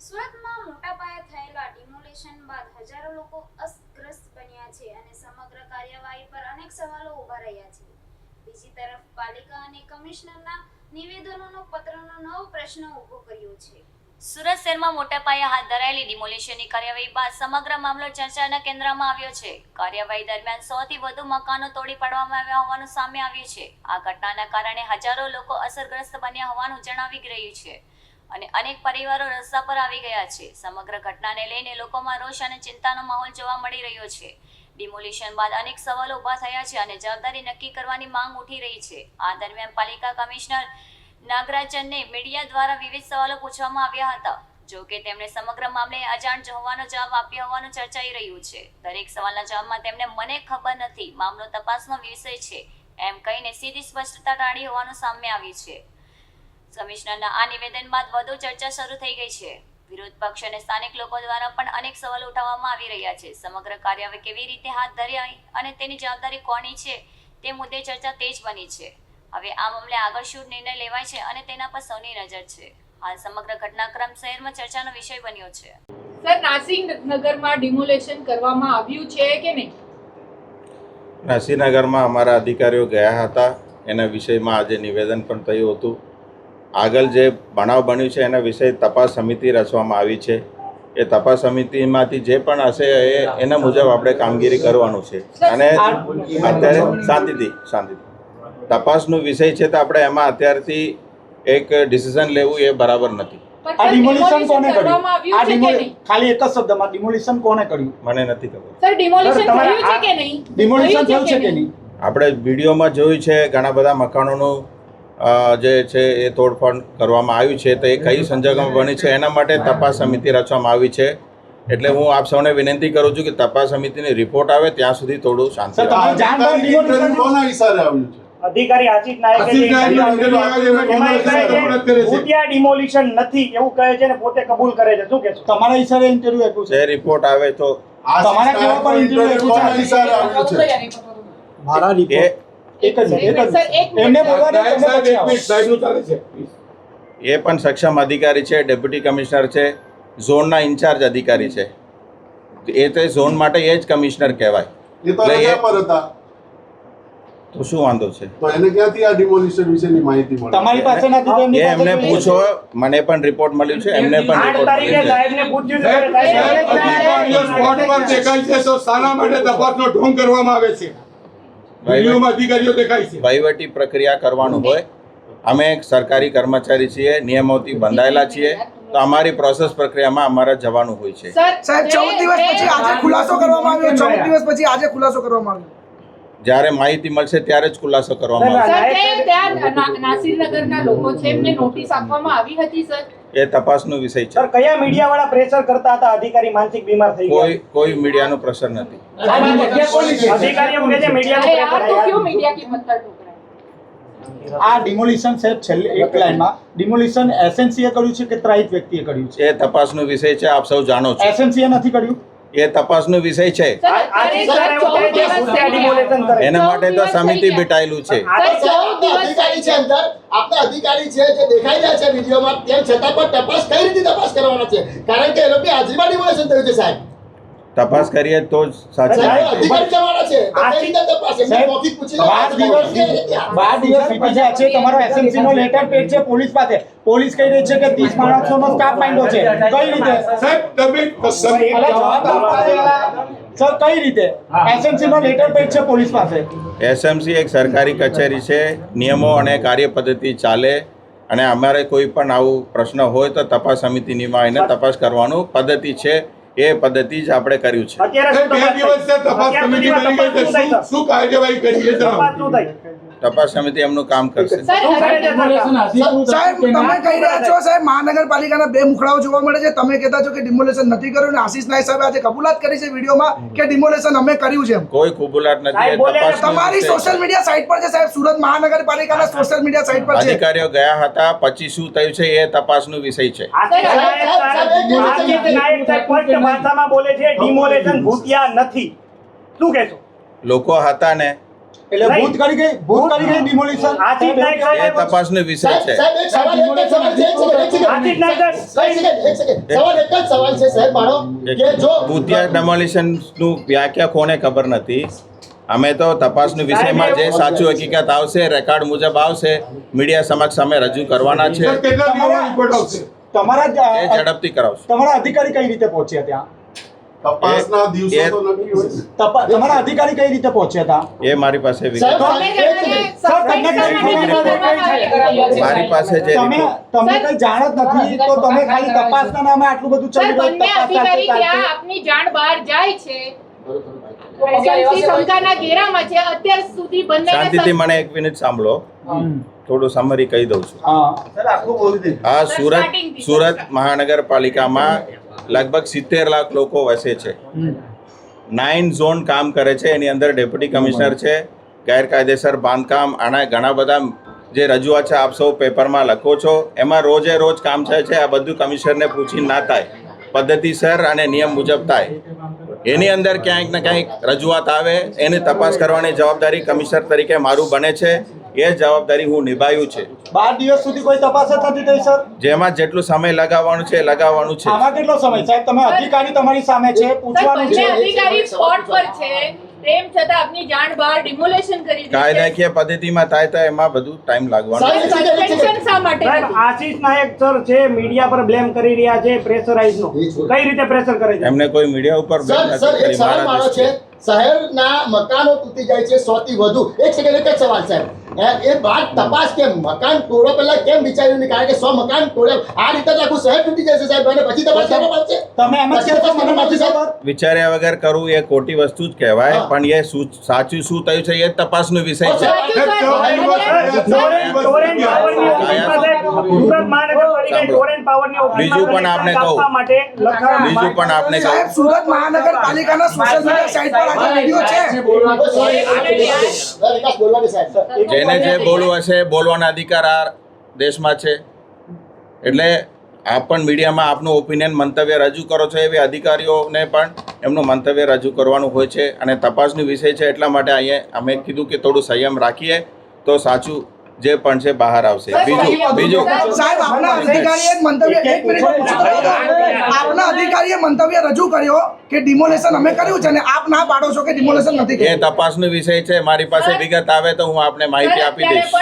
સુરતમાં મોટા પાયે થયેલા ડિમોલિશન બાદ હજારો લોકો અસરગ્રસ્ત બન્યા છે અને સમગ્ર કાર્યવાહી પર અનેક સવાલો ઊભા રહ્યા છે. બીજી તરફ પાલિકા અને કમિશનરના નિવેદનોનો પત્રનો નવો પ્રશ્ન ઊભો કર્યો છે. સુરત શહેરમાં મોટા પાયે હાથ ધરાયેલી ડિમોલિશનની કાર્યવાહી બાદ સમગ્ર મામલો ચર્ચાના કેન્દ્રમાં આવ્યો છે. કાર્યવાહી દરમિયાન 100 થી વધુ મકાનો તોડી પાડવામાં આવ્યા હોવાનું સામે આવ્યું છે. આ ઘટનાના કારણે હજારો લોકો અસરગ્રસ્ત બન્યા હોવાનું જણાવી રહ્યું છે અને અનેક પરિવારો રસ્તા પર આવી ગયા છે. સમગ્ર ઘટનાને લઈને લોકોમાં રોષ અને ચિંતાનો માહોલ જોવા મળી રહ્યો છે. ડિમોલિશન બાદ અનેક સવાલો ઊભા થયા છે અને જવાબદારી નક્કી કરવાની માંગ ઉઠી રહી છે. આ દરમિયાન પાલિકા કમિશનર નાગરાજનને મીડિયા દ્વારા વિવિધ સવાલો પૂછવામાં આવ્યા હતા. જો કે તેમણે સમગ્ર મામલે અજાણ હોવાનો જવાબ આપ્યો હોવાનું ચર્ચાઈ રહ્યું છે. દરેક સવાલના જવાબમાં તેમણે મને ખબર નથી, મામલો તપાસનો વિષય છે એમ કહીને સીધી સ્પષ્ટતા ટાળી હોવાનું સામે આવ્યું છે. કમિશનરના આ નિવેદન બાદ વધુ ચર્ચા શરૂ થઈ ગઈ છે. વિરોધ પક્ષ અને સ્થાનિક લોકો દ્વારા પણ અનેક સવાલો ઉઠાવવામાં આવી રહ્યા છે. સમગ્ર કાર્યવાહી કેવી રીતે હાથ ધરાઈ અને તેની જવાબદારી કોની છે તે મુદ્દે ચર્ચા તેજ બની છે. હવે આ મામલે આગળ શું નિર્ણય લેવાય છે અને તેના પર સૌની નજર છે. હાલ સમગ્ર ઘટનાક્રમ શહેરમાં ચર્ચાનો વિષય બન્યો છે. સર, નાસિરનગરમાં ડિમોલેશન કરવામાં આવ્યું છે કે નહીં? નાસિરનગરમાં અમારા અધિકારીઓ ગયા હતા. એના વિષયમાં આજે નિવેદન પણ થયું હતું. આગળ જે બનાવ બન્યું છે એના વિશે તપાસ સમિતિ રચવામાં આવી છે. એ તપાસ સમિતિમાંથી જે પણ હશે એના મુજબ આપણે કામગીરી કરવાનું છે. અને અત્યારે શાંતિથી તપાસનો વિષય છે તો આપણે એમાં અત્યારથી એક ડિસિઝન લેવું એ બરાબર નથી. આ ડિમોલિશન કોને કર્યું? ખાલી એક જ શબ્દમાં ડિમોલિશન કોને કર્યું? મને નથી ખબર. સર, ડિમોલિશન થયું છે કે નહીં? ડિમોલિશન થયું છે કે નહીં? આપણે વિડીયોમાં જોયું છે ઘણા બધા મકાનોનું જે છે એ તોડફોડ કરવામાં આવ્યું છે. તો એ કઈ સંજોગોમાં બની છે એના માટે તપાસ સમિતિ રચવામાં આવી છે. એટલે હું આપ સૌને વિનંતી કરું છું કે તપાસ સમિતિની રિપોર્ટ આવે ત્યાં સુધી થોડું શાંતિ અધિકારી આશિષ નાયકે ભૂતિયા ડિમોલિશન નથી એવું કહે છે ને પોતે કબૂલ કરે છે. શું કહેશો? તમારા ઈશારે ઇન્ટરવ્યુ આપ્યું છે? જે રિપોર્ટ આવે તો તમારા કેવા પર ઇન્ટરવ્યુ આપ્યું છે? મારા રિપોર્ટ એક જ એમને બોલવા દે, તમે પછી આવો. એ પણ સક્ષમ અધિકારી છે, ડેપ્યુટી કમિશનર છે, ઝોનના ઇન્ચાર્જ અધિકારી છે. એ તો ઝોન માટે એ જ કમિશનર કહેવાય. તો શું વાંધો છે? તો એને ક્યાંથી આ ડિમોલિશન વિશેની માહિતી મળી? તમારી પાસે નથી તો એમની પાસે એમને પૂછો. મને પણ રિપોર્ટ મળ્યું છે, એમને પણ 8 રિપોર્ટ તારીખે મળ્યું છે. સાહેબને પૂછ્યું છે સ્પોટ પર દેખાય છે તો શાના માટે તપાસનો ઢોંગ કરવામાં આવે છે? વિડીયોમાં અધિકારીઓ દેખાય છે. વહીવટી પ્રક્રિયા કરવાનું હોય. અમે એક સરકારી કર્મચારી છીએ, નિયમોથી બંધાયેલા છીએ, તો અમારી પ્રોસેસ પ્રક્રિયામાં અમારે જવાનું હોય છે. સાહેબ 14 દિવસ પછી આજે ખુલાસો કરવામાં આવ્યો. 14 દિવસ પછી આજે ખુલાસો કરવામાં આવ્યો. જ્યારે માહિતી મળશે ત્યારે જ ખુલાસો કરવામાં આવશે. સર, ત્યાં નાસિરનગરના લોકો છે એમને નોટિસ આપવામાં આવી હતી સર? એ તપાસનો વિષય છે. સર કયા મીડિયા વાળા પ્રેશર કરતા હતા? અધિકારી માનસિક બીમાર થઈ ગયા. કોઈ મીડિયાનો પ્રેશર નથી. અધિકારીઓ કહે છે મીડિયાનું અરે આ તો પ્રેશર. ક્यों मीडिया की पत्थर ठोक रहा है? આ ડિમોલિશન સાહેબ છેલ્લે એક લાઈનમાં ડિમોલિશન એસએનસીએ કર્યું છે કે ત્રાહિત વ્યક્તિએ કર્યું છે? એ તપાસનો વિષય છે, આપ સૌ જાણો છો. એસએનસીએ નથી કર્યું? એ તપાસનો વિષય છે. આશિષ સર એવું કહે છે ભૂતિયા ડિમોલિશન કરે. એના માટે તો સમિતિ બેઠાયેલું છે. અધિકારી છે અંદર, આપણા અધિકારી છે જે દેખાઈ રહ્યા છે વિડીયોમાં, તેમ છતાં પણ તપાસ કઈ રીતે તપાસ કરવાના છે? કારણ કે એ લોકોની હાજરીમાં ડિમોલેશન થયું છે સાહેબ. તપાસ કરીએ તો જ સાચી. અધિકારી જવાના છે તો કઈ રીતે તપાસ? એમને મૌખિક પૂછી લો. 12 દિવસ વીતી ગયા છે. તમારો એસએમસી નો લેટર પેજ છે પોલીસ પાસે. પોલીસ કહી રહી છે કે 30 માણસોનો સ્ટાફ માંડ્યો છે. કઈ રીતે? સાહેબ તમે સર, કઈ રીતે? એસએમસી નો લેટર પેજ છે પોલીસ પાસે. એસએમસી એક સરકારી કચેરી છે, નિયમો અને કાર્યપદ્ધતિ ચાલે. અને અમારે કોઈ પણ આવું પ્રશ્ન હોય તો તપાસ સમિતિમાં એને તપાસ કરવાનું પદ્ધતિ છે. એ પદ્ધતિ જ આપણે કર્યું છે. અત્યારે શું 2 દિવસ છે તપાસ કમિટી બની ગઈ છે. શું કાર્યવાહી કરી છે? તપાસ શું થઈ? તપાસ સમિતિ એમનું કામ કરશે. સાહેબ તમે કહી રહ્યા છો સાહેબ મહાનગરપાલિકાના બે મુખડાઓ જોવા મળે છે. તમે કહેતા છો કે ડિમોલેશન નથી કર્યું અને આશિષ નાયક સાહેબે આજે કબૂલાત કરી છે વિડીયોમાં કે ડિમોલેશન અમે કર્યું છે. કોઈ કબૂલાત નથી. એ તમારી સોશિયલ મીડિયા સાઇટ પર છે સાહેબ, સુરત મહાનગરપાલિકાના સોશિયલ મીડિયા સાઇટ પર છે. અધિકારીઓ ગયા હતા, પછી શું થયું છે એ તપાસનો વિષય છે. આશિષ નાયક સાહેબ સ્પષ્ટ ભાષામાં બોલે છે ડિમોલેશન ભૂતિયા નથી. શું કહેશો? લોકો હતા ને એટલે ભૂત કરી ગઈ ડિમોલિશન. આસિફ નાયક એ સાહેબ તપાસનો વિષય છે. સાહેબ એક સવાલ એક જ સવાલ છે. આસિફ નાયક એક સેકન્ડ સવાલ એક જ સવાલ છે સાહેબ મારો કે જો ભૂતિયા ડેમોલિશનનું વ્યાખ્યા કોને ખબર નથી. અમે તો તપાસનું વિષયમાં જે સાચું હકીકત આવશે રેકોર્ડ મુજબ આવશે મીડિયા સમક્ષ અમે રજૂ કરવાના છે. સર, કેટલા દિવસમાં રિપોર્ટ આવશે? તમારા એ ઝડપથી કરાવશું. તમારા અધિકારી કઈ રીતે પહોંચ્યા ત્યાં? તપાસના દિવસો તો નક્કી હોય છે. તમારા અધિકારી કઈ રીતે પહોંચ્યા હતા? એ મારી પાસે વિગત સાહેબ, મારી પાસે જે તમે કઈ જાણ જ નથી તો તમે ખાલી તપાસના નામે આટલું બધું સર, ચલી બંને અધિકારી ત્યાં આપની જાણ બહાર જાય છે SMC શંકાના ઘેરામાં છે અત્યાર સુધી શાંતિથી બંને મને એક મિનિટ સાંભળો. થોડું સમરી કહી દઉં છું. આ સુરત મહાનગરપાલિકામાં લગભગ 70 લાખ લોકો વસે છે. 9 ઝોન કામ કરે છે. એની અંદર ડેપ્યુટી કમિશનર છે. ગેરકાયદેસર બાંધકામ આના ઘણા બધા જે રજૂઆત છે આપ સૌ પેપરમાં લખો છો એમાં રોજે રોજ કામ થાય છે. આ બધું કમિશનરને પૂછી ના થાય, પદ્ધતિસર અને નિયમ મુજબ થાય. એની અંદર ક્યાંક ને ક્યાંક રજૂઆત આવે એની તપાસ કરવાની જવાબદારી કમિશનર તરીકે મારું બને છે. એ જવાબદારી હું નિભાવ્યું છે. 12 દિવસ સુધી કોઈ તપાસ જ નથી થઈ સર. જેમાં જેટલું સમય લગાવવાનું છે એ લગાવવાનું છે. આમાં કેટલો સમય સાહેબ? તમે અધિકારી તમારી સામે છે, પૂછવાનું બંને છે. અધિકારી સ્પોટ પર છે તેમ છતાં આપની જાણ બહાર ડિમોલેશન કરી દીધી છે. કાયદાકીય પદ્ધતિમાં થાય તો એમાં બધું ટાઈમ લાગવાનો છે. સસ્પેન્શન શા માટે સાહેબ નથી? આશિષ નાયક સર છે મીડિયા પર બ્લેમ કરી રહ્યા છે પ્રેશરાઇઝ નો કઈ રીતે પ્રેશર કરે છે? એમને કોઈ મીડિયા ઉપર સર blame સર નથી એક કરી. સવાલ મારા મારો છે દૃષ્ટિએ. શહેરના મકાનો તૂટી જાય છે 100 થી વધુ. એક સેકન્ડ એક જ સવાલ સાહેબ એ બાદ તપાસ કે મકાન તોડો પહેલા કેમ વિચાર્યું નહીં? કારણ કે 100 મકાન તોડે આ રીતે તો આખું શહેર તૂટી જશે સાહેબ અને પછી તપાસ કરવામાં આવશે. તમે એમ જ કહેશો મને નથી ખબર? વિચાર્યા વગર કરવું એ ખોટી વસ્તુ જ કહેવાય. પણ એ સાચું શું થયું છે એ તપાસનો વિષય છે. બીજું પણ આપને કહું. સાહેબ સુરત મહાનગરપાલિકાના સોશિયલ મીડિયા સાઇટ પર આજે વિડીયો છે. વિકાસ બોલવાની સાહેબ જેને જે બોલવું હશે એ બોલવાના અધિકાર આ દેશમાં છે. એટલે આપ પણ મીડિયામાં આપનું ઓપિનિયન મંતવ્ય રજૂ કરો છો એવી અધિકારીઓને પણ એમનું મંતવ્ય રજૂ કરવાનું હોય છે. અને તપાસનો વિષય છે એટલા માટે અહીંયા અમે કીધું કે થોડું સંયમ રાખીએ તો સાચું જે પણ છે બહાર આવશે. બીજું સાહેબ આપના અધિકારીએ એક મંતવ્ય એક મિનિટમાં પૂછું તો ખરો. આપના અધિકારીએ મંતવ્ય રજૂ કર્યો કે ડિમોલેશન અમે કર્યું છે અને આપ ના પાડો છો કે ડિમોલેશન નથી એ કર્યું. તપાસનો વિષય છે. મારી પાસે વિગત આવે તો હું આપને માહિતી આપી દઈશ.